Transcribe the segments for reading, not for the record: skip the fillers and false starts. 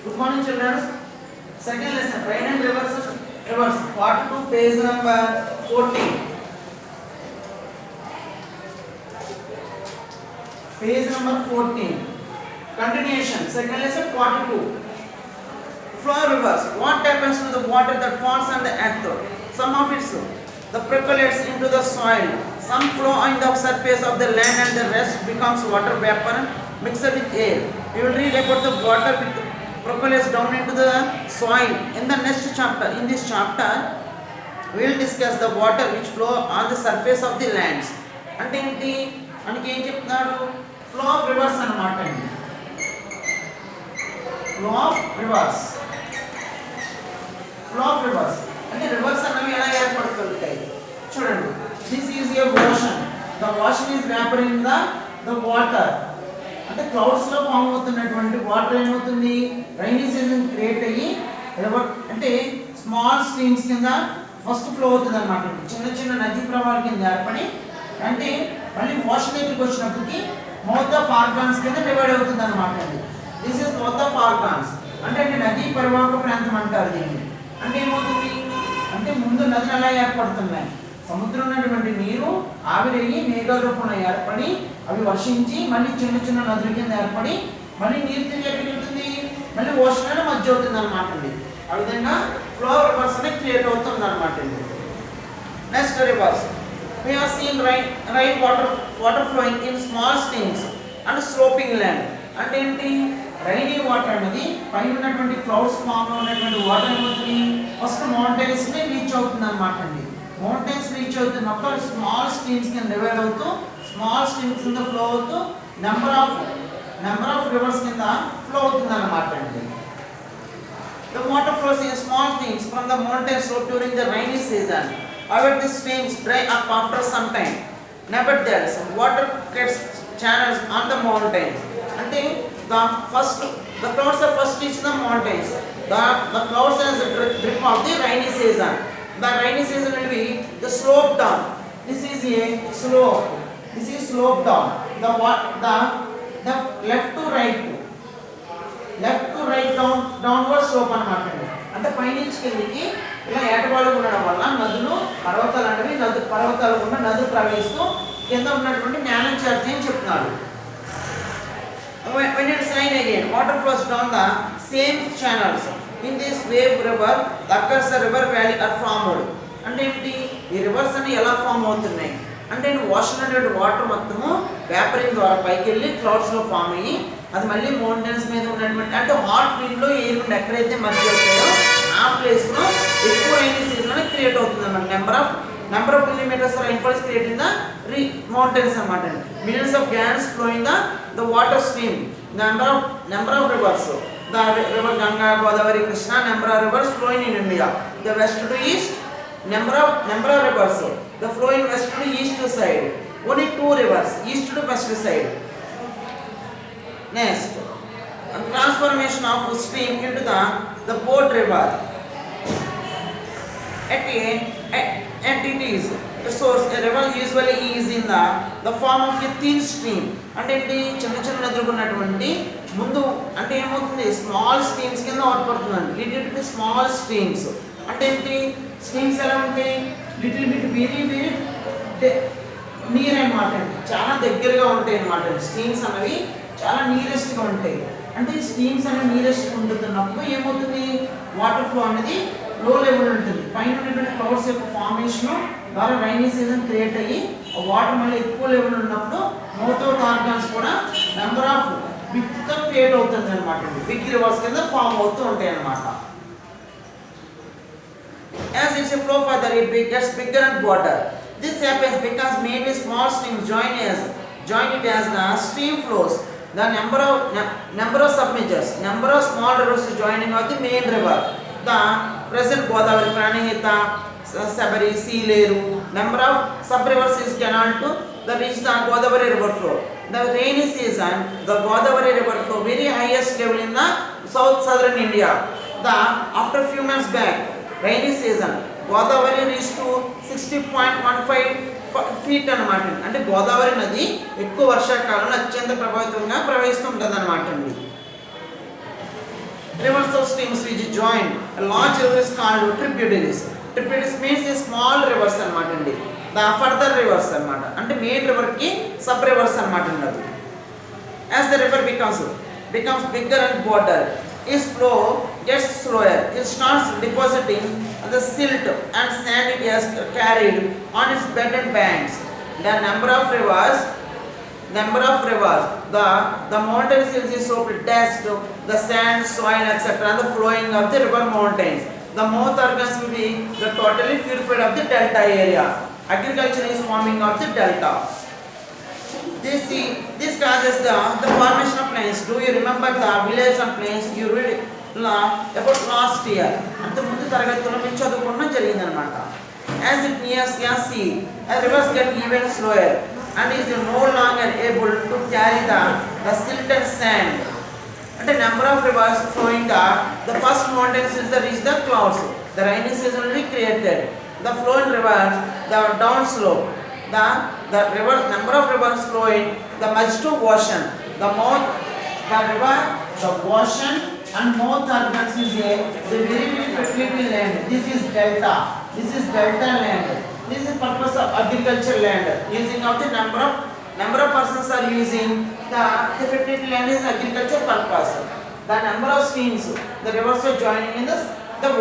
Good morning, children. Second lesson, rain and rivers. Rivers. Part 2, page number 14. Page number 14. Continuation. Second lesson, part 2. Flow rivers. What happens to the water that falls on the earth? Some of it percolates into the soil. Some flow on the surface of the land and the rest becomes water vapor mixed with air. We will read about the water which percolates down into the soil. In the next chapter, in this chapter, we will discuss the water which flow on the surface of the lands. అంటే ఏంటి మనకి ఏం చెప్తున్నాడు flow of rivers అన్నమాట అండి flow of rivers flow of rivers అంటే rivers అనేవి ఎలా ఏర్పడుతుంటాయి చూడండి this is a ocean the ocean is vaporing the water అంటే క్లౌడ్స్ లో ఫామ్ అవుతున్నటువంటి వాటర్ ఏమవుతుంది రైనీ సీజన్ క్రియేట్ అయ్యి రివర్ అంటే స్మాల్ స్ట్రీమ్స్ కింద ఫస్ట్ ఫ్లో అవుతుంది అన్నమాట చిన్న చిన్న నదీ ప్రవాహాల కింద ఏర్పడి అంటే మళ్ళీ ఓషన్ దగ్గరికి వచ్చినప్పటికి మౌత్ ఆఫ్ ఆర్గాన్స్ కింద డివైడ్ అవుతుంది అన్నమాట this is mouth of organs అంటే నదీ పరివాహక ప్రాంతం అంటారు దీన్ని అంటే ఏమవుతుంది అంటే ముందు నదులు ఎలా ఏర్పడుతున్నాయి సముద్రం ఉన్నటువంటి నీరు ఆవిరయ్యి మేఘాల రూపంలో ఏర్పడి అవి వర్షించి మళ్ళీ చిన్న చిన్న నదుల కింద ఏర్పడి మళ్ళీ నీరు తిరిగి ఎక్కడికి వెళ్తుంది మళ్ళీ ఓషన్ మధ్య అవుతుంది అనమాట అండి ఆ విధంగా ఫ్లో రివర్స్ అనేది క్రియేట్ అవుతుంది అనమాట అండి next reverse we have seen rain water flowing in small streams and sloping land అంటే ఏంటి రైనీ వాటర్ అనేది పైన ఉన్నటువంటి క్లౌడ్స్ ఫామ్ లో ఉన్నటువంటి వాటర్ ఏమవుతుంది ఫస్ట్ మౌంటైన్స్ ని రీచ్ అవుతుంది అనమాట అండి మౌంటైన్స్ రీచ్ అవుతున్నప్పుడు స్మాల్ స్ట్రీమ్స్ కింద డివైడ్ అవుతూ స్మాల్ స్ట్రీమ్స్ కింద ఫ్లో అవుతూ నెంబర్ ఆఫ్ రివర్స్ కింద ఫ్లో అవుతుంది అనమాట అండి The water flows in small streams from the mountain slope during the rainy season. However, these streams dry up after some time. Nevertheless, water gets channels on the mountains. Until the clouds are first reach the mountains. The clouds as a drip of the rainy season. The rainy season will be the slope down. This is a slope. This is slope down. The left to right downward slope అన్నమాట అంటే పైనుంచి కిందికి ఇలా ఏటవాళ్ళు ఉండడం వల్ల నదులు పర్వతాలు అనేవి పర్వతాలు ఉన్న నదులు ప్రవహిస్తూ కింద ఉన్నటువంటి జ్ఞానం చేరుతాయి అని చెప్తున్నాడు when it's rain again water flows down the same channels in this wave river occurs a river valley are formed అంటే ఏంటి ఈ రివర్స్ అన్ని ఎలా ఫామ్ అవుతున్నాయి అంటే ఓషన్ అనే వాటర్ మొత్తము వేపరింగ్ ద్వారా పైకి వెళ్ళి క్లౌడ్స్ లో ఫామ్ అయ్యి అది మళ్ళీ మౌంటైన్స్ మీద ఉన్నటువంటి అంటే హాట్ విండ్ లో ఎయిర్ విండ్ ఎక్కడైతే మధ్య అవుతాయో ఆ ప్లేస్ లో ఎక్కువ రైనీ సీజన్ అనేది క్రియేట్ అవుతుంది అన్నమాట number of millimetres rainfall is create in the mountains అన్నమాట millions of gallons flowing the water stream number of rivers the river Ganga Godavari Krishna number of rivers flowing in India the west to east number of rivers the flow in west to east side only two rivers east to west side next transformation of stream into the Boat river at it is the source a river usually is in the form of a thin stream అంటే ఏంటి చిన్న నదులు ఉన్నటువంటి ముందు అంటే ఏమవుతుంది small streams కింద ఏర్పడుతుందండి little small streams అంటే ఏంటి స్ట్రీమ్స్ ఎలా ఉంటాయి లిటిల్ బిట్ వెరీ నియర్ అన్నమాట చాలా దగ్గరగా ఉంటాయి అన్నమాట స్ట్రీమ్స్ అనేవి చాలా నియరెస్ట్గా ఉంటాయి అంటే స్ట్రీమ్స్ అనేవి నియరెస్ట్గా ఉంటున్నప్పుడు ఏమవుతుంది వాటర్ ఫ్లో అనేది లో లెవెల్ ఉంటుంది పైన ఉన్నటువంటి క్లౌడ్స్ యొక్క ఫార్మేషన్ ద్వారా రైనీ సీజన్ క్రియేట్ అయ్యి వాటర్ మళ్ళీ ఎక్కువ లెవెల్ ఉన్నప్పుడు మౌత్ ఆఫ్ ఆర్గాన్స్ కూడా నెంబర్ ఆఫ్ బిగ్తో క్రియేట్ అవుతుంది అనమాట బిగ్ రివర్స్ కింద ఫామ్ అవుతూ ఉంటాయి అన్నమాట as it's a flow further it gets bigger and broader this happens because mainly small streams join it as the stream flows the number of submergers number of small rivers joining of the main river the present Godavari Pranihita Sabari Sealeru number of sub rivers is canal to the reach the Godavari river flow the rainy season the Godavari river flow very highest level in the southern India after few months back rainy season Godavari reached to 60.15 feet అన్నమాట అంటే గోదావరి నది ఎక్కువ వర్షాకాలంలో అత్యంత ప్రభావితంగా ప్రవహిస్తుంటుంది అన్నమాట అండి Rivers of streams which join a large river is called tributaries. Tributaries means a small rivers అన్నమాట అండి. The further rivers అన్నమాట. అంటే మెయిన్ రివర్ కి సబ్ రివర్స్ అన్నమాట అండి. As the river becomes bigger and broader, its flow gets slower. It starts depositing the silt and sand it has carried on its bed and banks. The number of rivers, the mountain sills is soaked with dust, the sand, soil, etc. and the flowing of the river mountains. The mouth organs will be the totally purified of the delta area. Agriculture is farming of the delta. This causes the formation of plains. Do you remember the village and plains? You read about last year. అంత ముందు తరగతిలో మేము చదువుకున్న జరిగింది అన్నమాట. As it nears the sea, rivers get even slower and is no longer able to carry the silt and sand. And the number of rivers flowing the first mountains is the reach the clouds. The rainy season will be created. The flowing rivers, the downslope. The river number of rivers flowing the merge to ocean. The mouth, the river, the ocean and mouth organs is the very fertile land. This is delta. This is delta land. This is purpose of agriculture land. Using of the number of persons are using the fertile land is agriculture purpose. The number of streams, the rivers are joining in the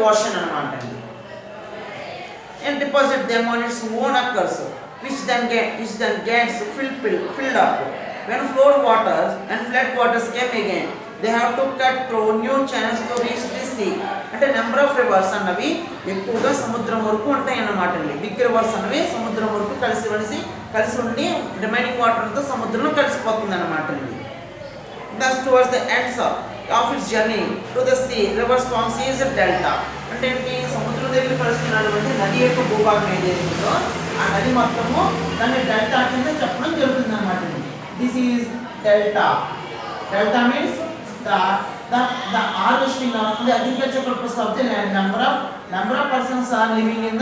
ocean and deposit them on its own occurs, which then gets filled up. When flood waters and flood waters came again, they have to cut through new channels to reach the sea. అంటే number of reverse అన్నవి ఎక్కువగా సముద్రం వరకు ఉంటాయి అన్నమాట అండి. Big reverse అన్నవి సముద్రం వరకు కలిసి ఉండి రిమైనింగ్ వాటర్ అంతా సముద్రంలో కలిసిపోతుంది అన్నమాట అండి. Thus towards the ends of its journey to the sea, rivers form seas delta. అంటే ఏంటి, సముద్రం దగ్గర కలుస్తున్నటువంటి నది యొక్క భూభాగం ఏదైతే ఉందో ఆ నది మొత్తము దాన్ని డెల్టా కింద చెప్పడం జరుగుతుంది అన్నమాట. This is delta. Delta means the harvesting of the agricultural purpose of the land. Number of persons are living in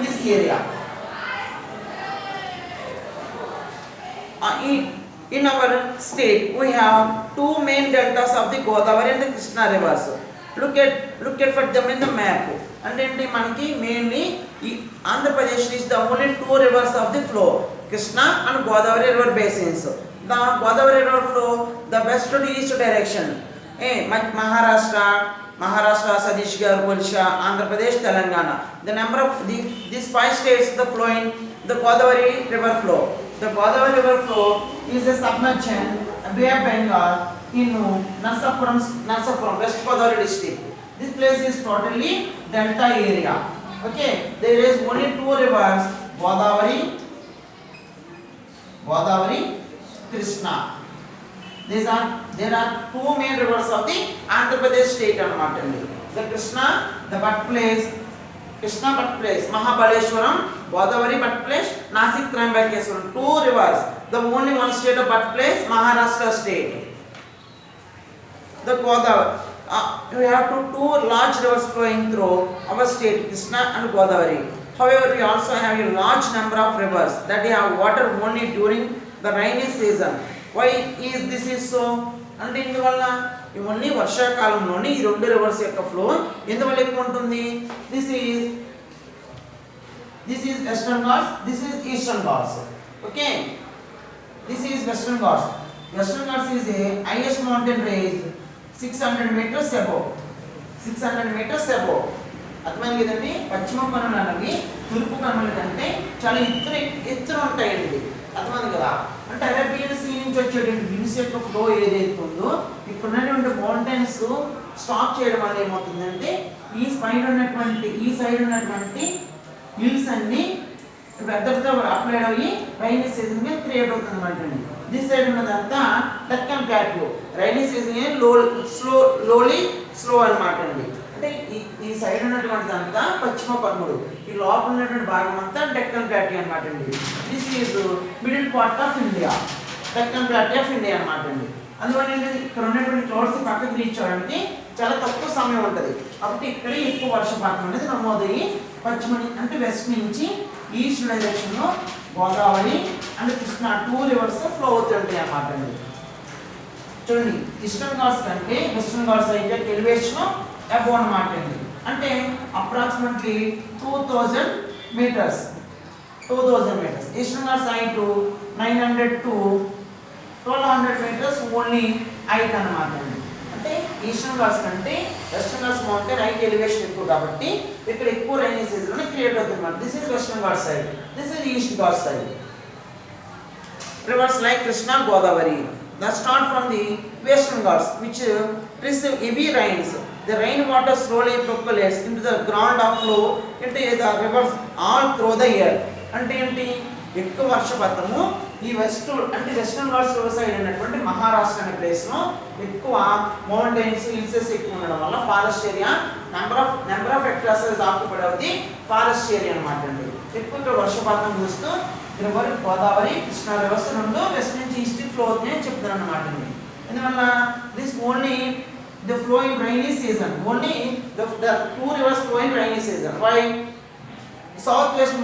this area. In our state we have two main deltas of the Godavari and the Krishna rivers. Look at for them in the map. And then manaki mainly Andhra Pradesh is the only two rivers of the flow, Krishna and Godavari river basins. The Godavari river flow the west to the east direction. Maharashtra, Chhattisgarh, Odisha, Andhra Pradesh, Telangana. The number of these five states the flowing the Godavari river flow. The Godavari river flow is a submerged Bay of Bengal in Narsapuram, West Godavari district. This place is totally delta area. Okay, there is only two rivers, Godavari, Krishna. There are two main rivers of the Andhra Pradesh state అన్నమాట. The Krishna, the birthplace, Mahabaleshwaram, Godavari birthplace, Nasik Trimbakeshwaram. Two rivers. The only one state of birthplace, Maharashtra state. The Godavari. We have two large rivers flowing through our state, Krishna and Godavari. However, we also have a large number of rivers that have water only during the rainy season. Why is this so? అంటే ఇందువల్ల ఇవన్నీ వర్షాకాలంలోని ఈ రెండు reverse యొక్క flow ఎందువల్ల ఎక్కువ ఉంటుంది. This is western Ghats, this is eastern Ghats. Okay, this is western Ghats. Western Ghats is a highest mountain range 600 meters above. అర్థమైంది కదండి. పశ్చిమ కనుమలు అనేవి తూర్పు కనుమల కంటే చాలా ఎత్తున ఉంటాయండి. అర్థమైంది కదా. అంటే అరేబియన్ సీ నుంచి వచ్చేటువంటి విన్స్ యొక్క ఫ్లో ఏదైతే ఉందో ఇక్కడ ఉన్నటువంటి మౌంటైన్స్ స్టాప్ చేయడం వల్ల ఏమవుతుందంటే ఈ సైడ్ ఉన్నటువంటి హిల్స్ అన్ని వెదర్తో అప్లైడ్ అయ్యి రైనీ సీజన్ గా క్రియేట్ అవుతుంది అన్నమాట అండి. దిస్ సైడ్ ఉన్నదంతా Deccan plateau, rainy season slow అన్నమాట అండి. అంటే ఈ సైడ్ ఉన్నటువంటి అంతా పశ్చిమ కనుమలు, ఈ లోపల ఉన్నటువంటి భాగం అంతా డెక్కన్ ప్లాట్యూ అన్నమాట అండి. This is middle part of India, Deccan plateau of India అన్నమాట అండి. అందువల్ల ఏంటంటే ఇక్కడ ఉన్నటువంటి క్లౌడ్స్ పక్కకు రీచ్ అవ్వడానికి చాలా తక్కువ సమయం ఉంటుంది. కాబట్టి ఇక్కడ ఎక్కువ వర్షపాతం అనేది నమోదయ్యి పశ్చిమ అంటే వెస్ట్ నుంచి ఈస్ట్ డైరెక్షన్లో Godavari and Krishna two rivers flow అవుతుంటాయి అన్నమాట అండి. చూడండి ఈస్టర్న్ ఘాట్స్ కంటే వెస్టర్న్ ఘాట్స్ అయితే ఎలివేషన్ అబౌవ్ అన్నమాట అండి. అంటే approximately 2000 metres. Eastern Ghats height 900 to 1200 metres only height అన్నమాట అండి. అంటే ఈస్టర్న్ ఘాట్స్ కంటే Western Ghats mountain height elevation ఎక్కువ కాబట్టి ఇక్కడ ఎక్కువ రైనీ సీజన్ లో క్రియేట్ అవుతుంది అన్నమాట. This is western ghat side, this is east ghat side. Rivers like Krishna, Godavari that start from the western ghats which receive heavy rains. The rain water slowly percolates into the ground of flow into the rivers all through the year. అంటే ఏంటి ఎక్కువ వర్షపాతము ఈ western Ghats side అయినటువంటి మహారాష్ట్ర అనే place లో ఎక్కువ mountains హిల్సెస్ ఎక్కువ ఉండడం వల్ల forest area number of hectares occupied అవుతుంది ఫారెస్ట్ ఏరియా అన్నమాట అండి. ఎక్కువ ఇక్కడ వర్షపాతం చూస్తూ రివర్ గోదావరి కృష్ణా రివర్స్ రెండు వెస్ట్ నుంచి ఈస్ట్ ఫ్లో అవుతుంది అని చెప్తారు అన్నమాట అండి. ఎందువల్ల this only the flow in rainy season, only the two rivers flow in rainy season. Why southwest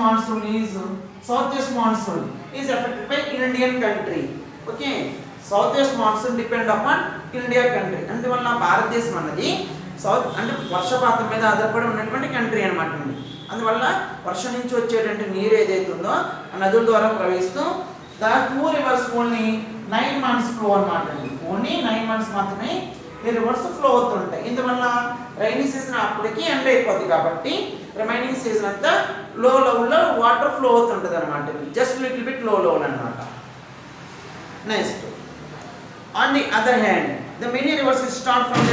monsoon is affected by Indian country. Okay, southwest monsoon depend upon India country. అందువల్ల భారతదేశం అన్నది south అంటే వర్షపాతం మీద ఆధారపడి ఉన్నటువంటి country అన్నమాట అండి. అందువల్ల వర్షం నుంచి వచ్చేటువంటి నీరు ఏదైతే ఉందో ఆ నదుల ద్వారా ప్రవహిస్తూ the two reverse only 9 months flow అన్నమాట అండి. ఓన్లీ 9 months మాత్రమే ఈ రివర్స్ ఫ్లో అవుతుంటాయి. ఇందువల్ల రైనీ సీజన్ అప్పటికి ఎండ్ అయిపోతుంది కాబట్టి రిమైనింగ్ సీజన్ అంతా లో లెవెల్లో వాటర్ ఫ్లో అవుతుంటుంది అనమాట. జస్ట్ లిటిల్ బిట్ లో లెవెల్ అనమాట. Next on the other hand the many reverse start from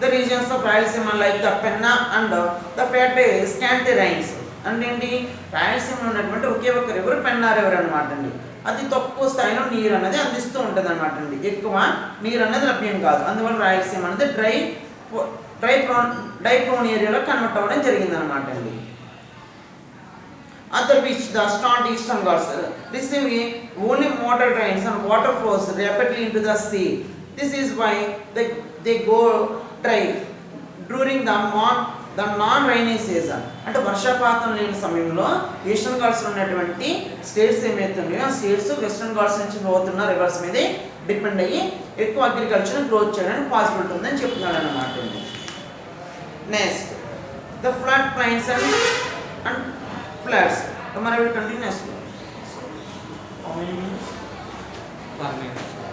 the regions of Rayalaseema like the Penna and the Pete scanty rains. అంటే ఏంటి రాయలసీమలో ఉన్నటువంటి ఒకే ఒక రివర్ పెన్నా రివర్ అనమాట అండి. అది తక్కువ స్థాయిలో నీరు అనేది అందిస్తూ ఉంటుంది అనమాట అండి. ఎక్కువ నీరు అనేది లభ్యం కాదు. అందువల్ల రాయలసీమ అనేది డ్రై ప్రోన్ ఏరియాలో కన్వర్ట్ అవ్వడం జరిగింది అనమాట అండి. Other which the strong eastern ghats receive only moderate rains and water flows rapidly into the sea. This is why they go dry during the non-rainy season. అంటే వర్షపాతం లేని సమయంలో ఈస్టర్న్ ఘాట్స్ ఉన్నటువంటి స్టేట్స్ ఏమైతే ఉన్నాయో ఆ స్టేట్స్ వెస్టర్న్ ఘాట్స్ నుంచి పోతున్న రివర్స్ మీద డిపెండ్ అయ్యి ఎక్కువ అగ్రికల్చర్ గ్రోత్ చేయడానికి పాసిబిలిటీ ఉందని చెప్తున్నాడు అన్నమాట. Next the flood planes and floods. Tomorrow we will continue. How many minutes? 1 minute.